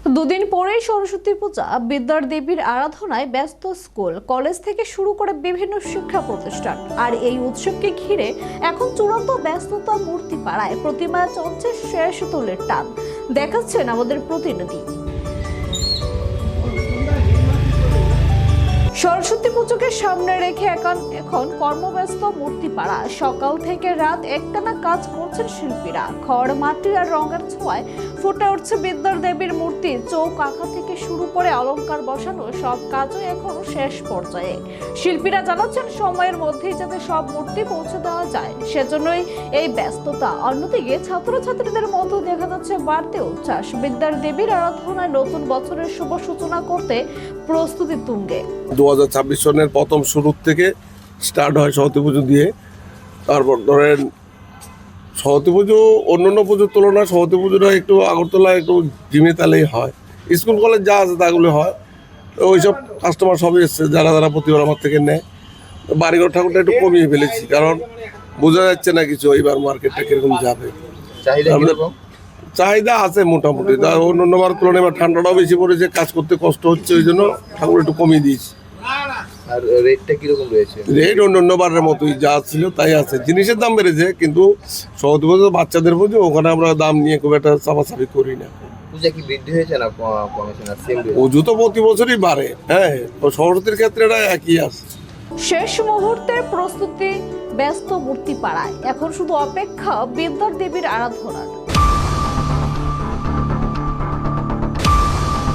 দুদিন পরেই সরস্বতী পূজা। বিদ্যার দেবীর আরাধনায় ব্যস্ত স্কুল কলেজ থেকে শুরু করে বিভিন্ন শিক্ষা প্রতিষ্ঠান। আর এই উৎসবকে ঘিরে এখন চূড়ান্ত ব্যস্ততা মূর্তি পাড়ায়। প্রতিমা চলছে শেষ তোলের টান, দেখাচ্ছেন আমাদের প্রতিনিধি। সরস্বতী পুজোকে সামনে রেখে এখন কর্মব্যস্ত মূর্তিপাড়া। সকাল থেকে রাত একটানা কাজ করছেন শিল্পীরা। খড়, মাটি আর রঙের ছোঁয়ায় ফুটে উঠছে বিদ্যার দেবীর মূর্তি। চৌক আঁকা থেকে শুরু করে অলংকার বসানো সব কাজই এখন শেষ পর্যায়ে। শিল্পীরা জানাচ্ছেন সময়ের মধ্যেই যাতে সব মূর্তি পৌঁছে দেওয়া যায়, সেজন্যই এই ব্যস্ততা। অন্যদিকে ছাত্রছাত্রীদের মধ্যে দেখা যাচ্ছে বাড়তে উচ্ছ্বাস। বিদ্যার দেবীর আরাধনায় নতুন বছরের শুভ সূচনা করতে প্রস্তুতি তুঙ্গে। 2026 সনের প্রথম শুরুর থেকে স্টার্ট হয় সরস্বতী পুজো দিয়ে। তারপর ধরেন সরস্বতী পুজো অন্যান্য পুজোর তুলনায় সরস্বতী পুজোটা একটু আগরতলায় একটু জিমে তালেই হয়। স্কুল কলেজ যা আছে তাগুলো হয়। তো ওইসব কাস্টমার সবই এসছে, যারা যারা প্রতিবার আমার থেকে নেয়। তো বাড়িঘর ঠাকুরটা একটু কমিয়ে ফেলেছি, কারণ বোঝা যাচ্ছে না কিছু এইবার মার্কেটটা কিরকম যাবে। চাহিদা আছে মোটামুটি, অন্যান্যবার তুলনায় এবার ঠান্ডাটাও বেশি পড়েছে, কাজ করতে কষ্ট হচ্ছে, ওই জন্য ঠাকুর একটু কমিয়ে দিয়েছি। আর রেটটা কিরকম রয়েছে? রেট অন্যান্যবারের মতোই যা ছিল তাই আছে। জিনিসের দাম বেড়েছে, কিন্তু সরস্বতী পুজো বাচ্চাদের পুজো, ওখানে আমরা দাম নিয়ে খুব একটা চাপাচাপি করি না। পূজা কি বৃদ্ধি হয়েছে না কমেছে না? সেম পুজো তো প্রতি বছরই বাড়ে, হ্যাঁ, তো সরস্বতীর ক্ষেত্রে এটা একই আছে। শেষ মুহূর্তের প্রস্তুতি ব্যস্ত মূর্তি পাড়ায়। এখন শুধু অপেক্ষা বিদ্যার দেবীর আরাধনার।